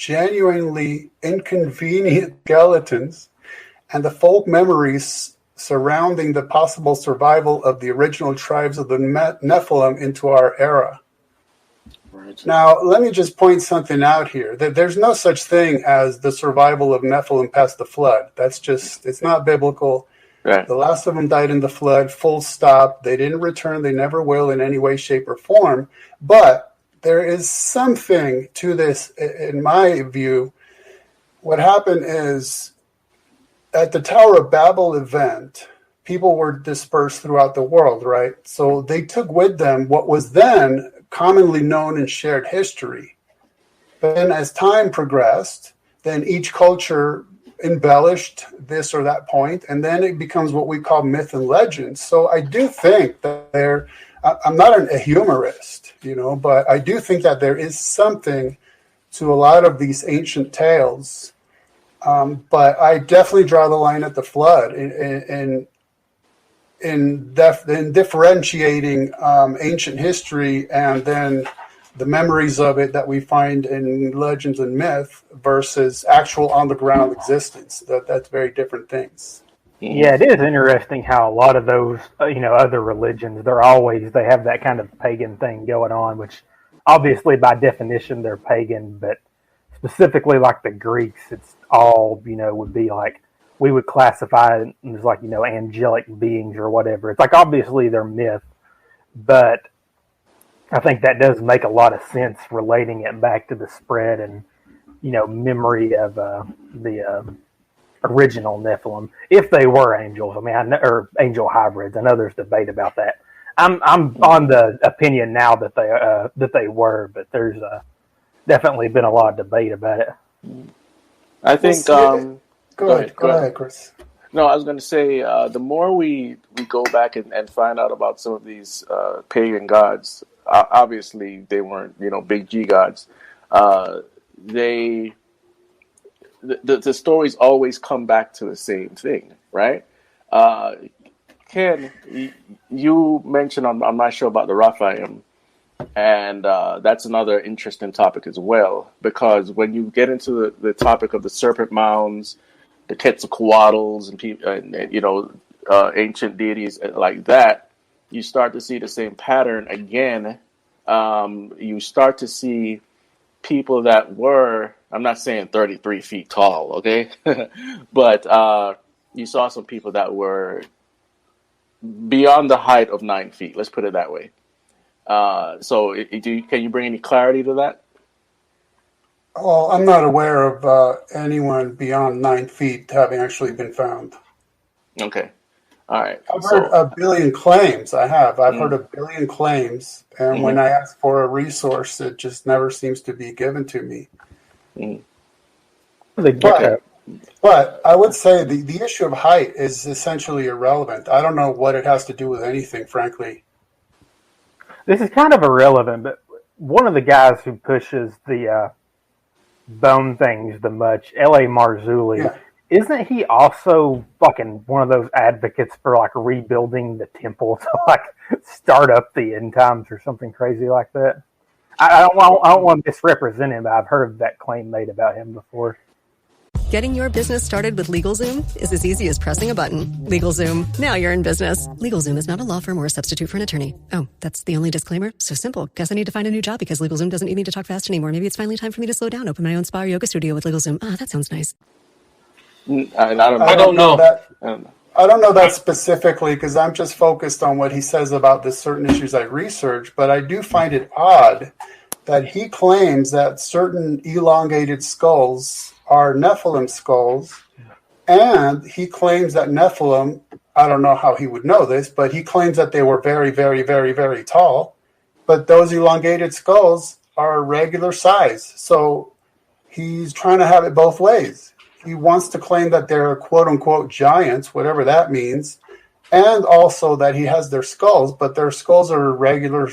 genuinely inconvenient skeletons and the folk memories surrounding the possible survival of the original tribes of the Nephilim into our era. Right. Now, let me just point something out here. That there's no such thing as the survival of Nephilim past the flood. It's not biblical. Right. The last of them died in the flood, full stop. They didn't return. They never will in any way, shape, or form. But there is something to this, in my view. What happened is, at the Tower of Babel event, people were dispersed throughout the world, right? So they took with them what was then commonly known in shared history. But then as time progressed, then each culture embellished this or that point, and then it becomes what we call myth and legend. So I do think that I'm not a humorist, but I do think that there is something to a lot of these ancient tales. But I definitely draw the line at the flood in differentiating ancient history and then the memories of it that we find in legends and myth versus actual on-the-ground existence. That's very different things. Yeah, it is interesting how a lot of those, other religions, they have that kind of pagan thing going on, which obviously by definition they're pagan, but specifically like the Greeks, it's all, would be like, we would classify it as like, angelic beings or whatever. It's like, obviously they're myth, but I think that does make a lot of sense relating it back to the spread and, memory of the original Nephilim, if they were angels. I mean, or angel hybrids. I know there's debate about that. I'm on the opinion now that they were, but there's definitely been a lot of debate about it. I think. Go ahead, Chris. No, I was going to say the more we go back and find out about some of these pagan gods, obviously they weren't big G gods. The stories always come back to the same thing, right? Ken, you mentioned I'm not sure about the Raphaim, and that's another interesting topic as well, because when you get into the topic of the serpent mounds, the Quetzalcoatl's, and ancient deities like that, you start to see the same pattern again. You start to see people that were, I'm not saying 33 feet tall, okay? But you saw some people that were beyond the height of 9 feet. Let's put it that way. So can you bring any clarity to that? Well, I'm not aware of anyone beyond 9 feet having actually been found. Okay. All right. I've heard a billion claims. I've heard a billion claims. And when I ask for a resource, it just never seems to be given to me. But I would say the issue of height is essentially irrelevant. I don't know what it has to do with anything, frankly. This is kind of irrelevant, but one of the guys who pushes the bone things the much, L.A. Marzulli, isn't he also fucking one of those advocates for like rebuilding the temple to like start up the end times or something crazy like that? I don't want to misrepresent him, but I've heard that claim made about him before. Getting your business started with LegalZoom is as easy as pressing a button. LegalZoom, now you're in business. LegalZoom is not a law firm or a substitute for an attorney. Oh, that's the only disclaimer? So simple. Guess I need to find a new job because LegalZoom doesn't need me to talk fast anymore. Maybe it's finally time for me to slow down, open my own spa or yoga studio with LegalZoom. Ah, that sounds nice. I don't know that specifically because I'm just focused on what he says about the certain issues I research, but I do find it odd that he claims that certain elongated skulls are Nephilim skulls, and he claims that Nephilim, I don't know how he would know this, but he claims that they were very, very, very, very tall, but those elongated skulls are regular size. So he's trying to have it both ways. He wants to claim that they're quote-unquote giants, whatever that means, and also that he has their skulls, but their skulls are regular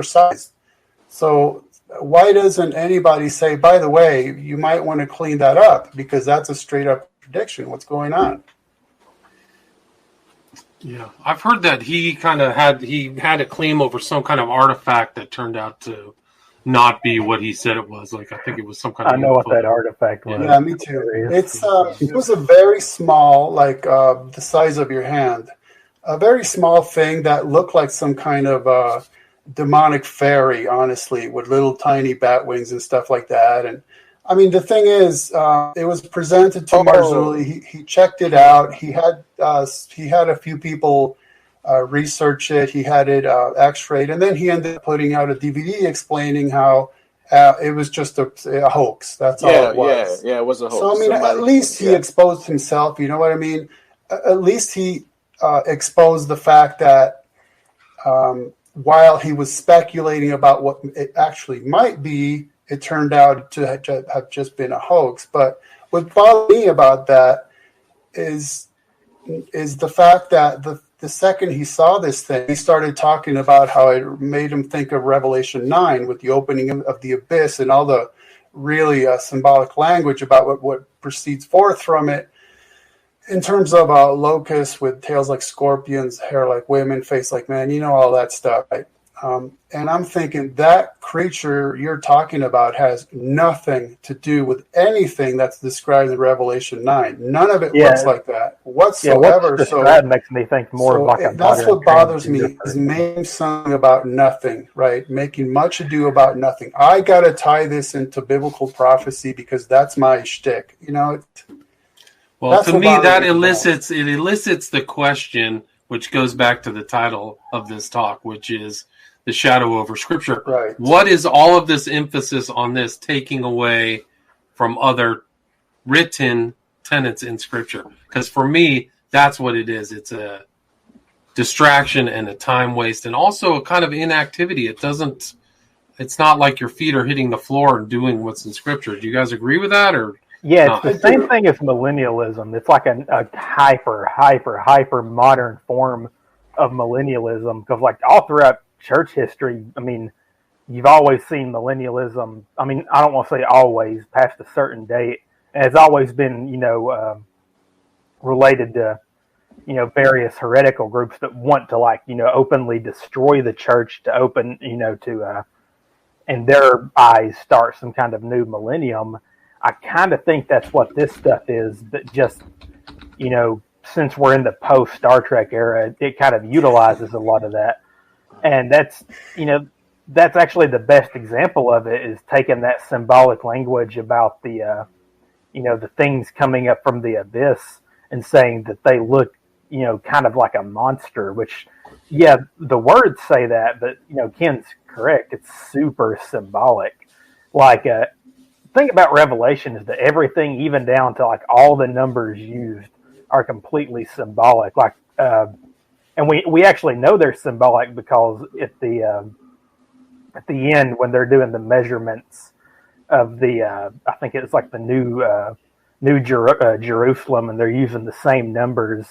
size. So why doesn't anybody say, by the way, you might want to clean that up because that's a straight-up contradiction. What's going on? Yeah, I've heard that he had a claim over some kind of artifact that turned out to not be what he said it was. Like, I think it was some kind of. I know what that artifact was. Yeah, me too. It was a very small, like the size of your hand, a very small thing that looked like some kind of demonic fairy, honestly, with little tiny bat wings and stuff like that. And I mean, the thing is, it was presented to Marzulli. He checked it out. He had a few people research it. He had it X-rayed, and then he ended up putting out a DVD explaining how it was just a hoax. That's all it was. Yeah, it was a hoax. So I mean, at least he exposed himself. You know what I mean? At least he exposed the fact that while he was speculating about what it actually might be, it turned out to have just been a hoax. But what bothered me about that is the fact that the second he saw this thing, he started talking about how it made him think of Revelation 9 with the opening of the abyss and all the really symbolic language about what proceeds forth from it in terms of locusts with tails like scorpions, hair like women, face like men, all that stuff. Right? And I'm thinking that creature you're talking about has nothing to do with anything that's described in Revelation 9. None of it looks like that whatsoever. Yeah, so that makes me think more of like a. That's what bothers me is making something about nothing, right? Making much ado about nothing. I got to tie this into biblical prophecy because that's my shtick. Well, to me, that elicits the question, which goes back to the title of this talk, which is the shadow over Scripture. Right. What is all of this emphasis on this taking away from other written tenets in Scripture? Because for me, that's what it is. It's a distraction and a time waste, and also a kind of inactivity. It's not like your feet are hitting the floor and doing what's in Scripture. Do you guys agree with that, or? Yeah, it's the same thing as millennialism. It's like a hyper modern form of millennialism, because like all throughout church history, I mean, you've always seen millennialism. I mean, I don't want to say always, past a certain date. And it's always been, related to, various heretical groups that want to openly destroy the church to open, to, in their eyes, start some kind of new millennium. I kind of think that's what this stuff is, but just, since we're in the post-Star Trek era, it kind of utilizes a lot of that. And that's actually the best example of it, is taking that symbolic language about the, the things coming up from the abyss and saying that they look, kind of like a monster, which, yeah, the words say that, but, Ken's correct. It's super symbolic. Like, thing about Revelation is that everything, even down to like all the numbers used, are completely symbolic. Like, and we actually know they're symbolic because at the end, when they're doing the measurements of the, I think it's like the new Jerusalem, and they're using the same numbers,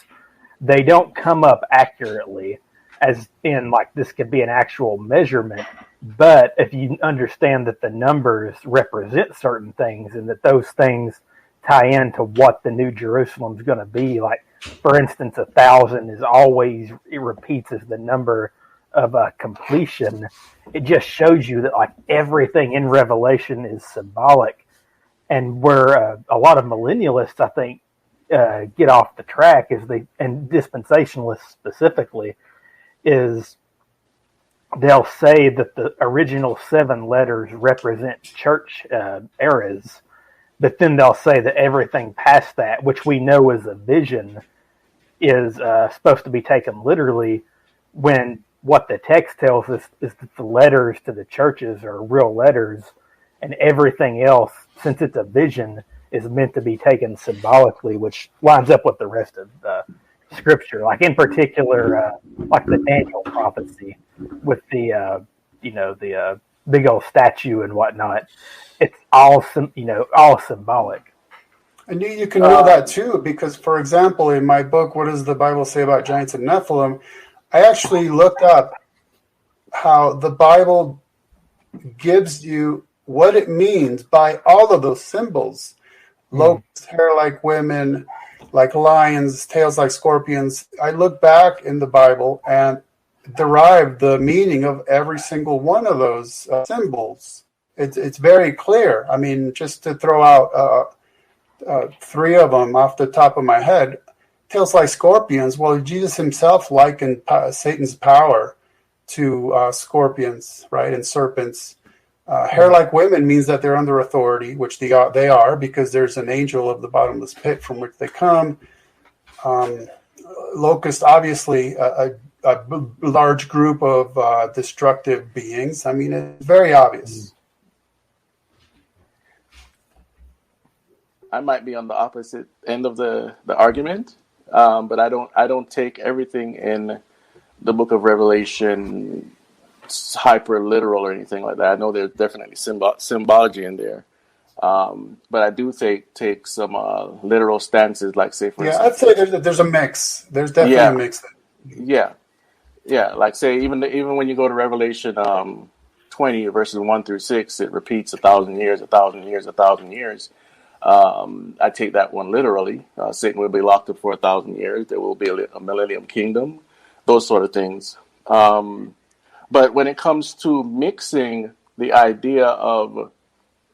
they don't come up accurately, as in like this could be an actual measurement. But if you understand that the numbers represent certain things and that those things tie into what the New Jerusalem is going to be, like, for instance, 1,000 is always, it repeats as the number of completion. It just shows you that like everything in Revelation is symbolic. And where a lot of millennialists, I think, get off the track and dispensationalists specifically, is they'll say that the original 7 letters represent church eras, but then they'll say that everything past that, which we know is a vision, is supposed to be taken literally, when what the text tells us is that the letters to the churches are real letters, and everything else, since it's a vision, is meant to be taken symbolically, which lines up with the rest of the Scripture. Like in particular, like the Daniel prophecy with the the big old statue and whatnot. It's all all symbolic. And you can know that too, because, for example, in my book, What Does the Bible Say About Giants and Nephilim? I actually looked up how the Bible gives you what it means by all of those symbols. Locusts, hair like women, like lions, tails like scorpions. I look back in the Bible, and derive the meaning of every single one of those symbols. It's very clear. I mean, just to throw out three of them off the top of my head, tails like scorpions. Well, Jesus himself likened Satan's power to scorpions, right, and serpents. Hair like women means that they're under authority, which they are, because there's an angel of the bottomless pit from which they come. Locust, obviously, a large group of destructive beings. I mean, it's very obvious. I might be on the opposite end of the argument, but I don't take everything in the Book of Revelation hyper literal or anything like that. I know there's definitely symbology in there, but I do take some literal stances, like say for instance, I'd say there's a mix. There's definitely a mix. Yeah. Like say even when you go to Revelation 20 verses 1 through 6, it repeats 1,000 years, 1,000 years, 1,000 years. I take that one literally. Satan will be locked up for 1,000 years. There will be a millennium kingdom, those sort of things. But when it comes to mixing the idea of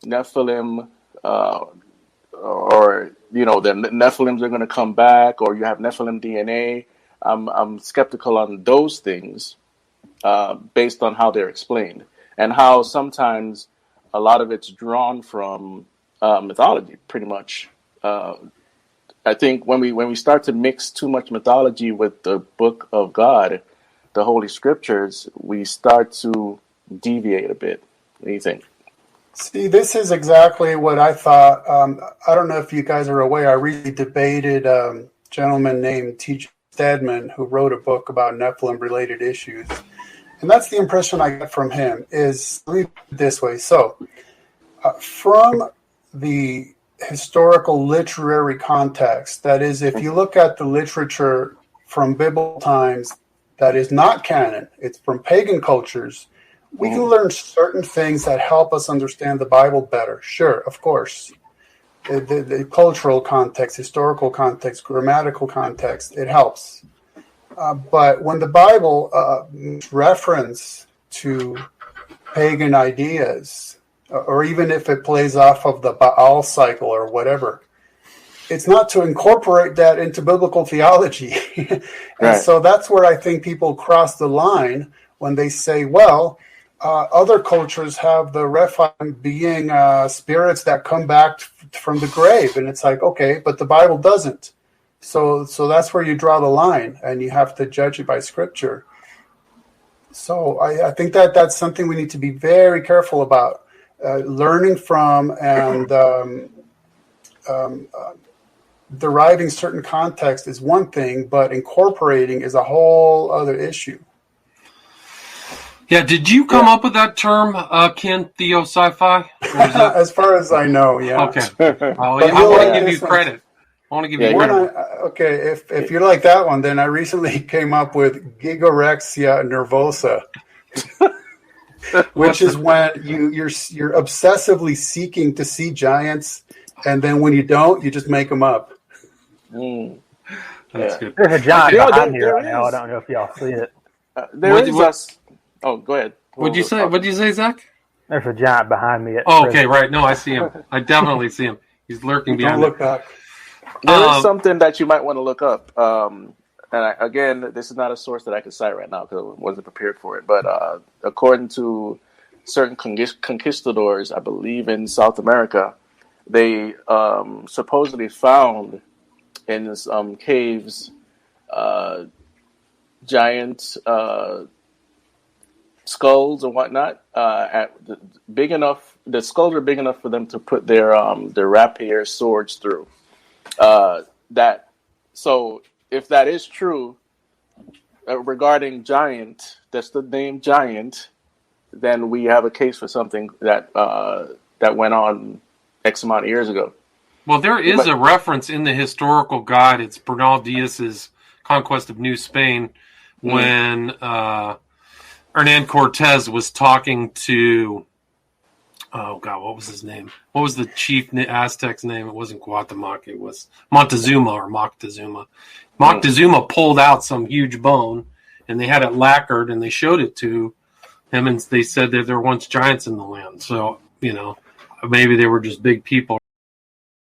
Nephilim, or the Nephilims are going to come back, or you have Nephilim DNA, I'm skeptical on those things based on how they're explained and how sometimes a lot of it's drawn from mythology, pretty much. I think when we start to mix too much mythology with the Book of God, the Holy Scriptures, we start to deviate a bit. What do you think? See, this is exactly what I thought. I don't know if you guys are aware. I recently debated a gentleman named T.J. Stedman, who wrote a book about Nephilim-related issues. And that's the impression I get from him, is, let me put it this way. So, from the historical literary context, that is, if you look at the literature from biblical times that is not canon, it's from pagan cultures, we can learn certain things that help us understand the Bible better. Sure, of course. The cultural context, historical context, grammatical context, it helps. But when the Bible makes reference to pagan ideas, or even if it plays off of the Baal cycle or whatever, it's not to incorporate that into biblical theology. And so that's where I think people cross the line when they say, well, other cultures have the Rephaim being spirits that come back from the grave. And it's like, okay, but the Bible doesn't. So that's where you draw the line, and you have to judge it by Scripture. So I think that's something we need to be very careful about. Learning from and deriving certain context is one thing, but incorporating is a whole other issue. Yeah, did you come up with that term, Ken, Theo-SciFi? As far as I know, yeah. Okay. I want to give you credit. I want to give you credit. Okay, if you like that one, then I recently came up with gigorexia nervosa, which is when you're obsessively seeking to see giants, and then when you don't, you just make them up. That's good. There's a giant behind me right now. I don't know if y'all see it. Oh, go ahead. What'd you say, Zach? There's a giant behind me. Okay, right. No, I see him. I definitely see him. He's lurking behind me. Don't look back. There is something that you might want to look up. Again, this is not a source that I can cite right now because I wasn't prepared for it. But according to certain conquistadors, I believe in South America, they supposedly found in some caves giant skulls and whatnot. The skulls are big enough for them to put their rapier swords through. So if that is true regarding giant, that's the name giant, then we have a case for something that went on X amount of years ago. Well, there is a reference in the historical guide. It's Bernal Diaz's Conquest of New Spain when Hernan Cortez was talking to, oh God, what was his name? What was the chief Aztec's name? It wasn't Cuauhtémoc. It was Montezuma or Moctezuma. Moctezuma pulled out some huge bone and they had it lacquered, and they showed it to him, and they said that there were once giants in the land. So, maybe they were just big people.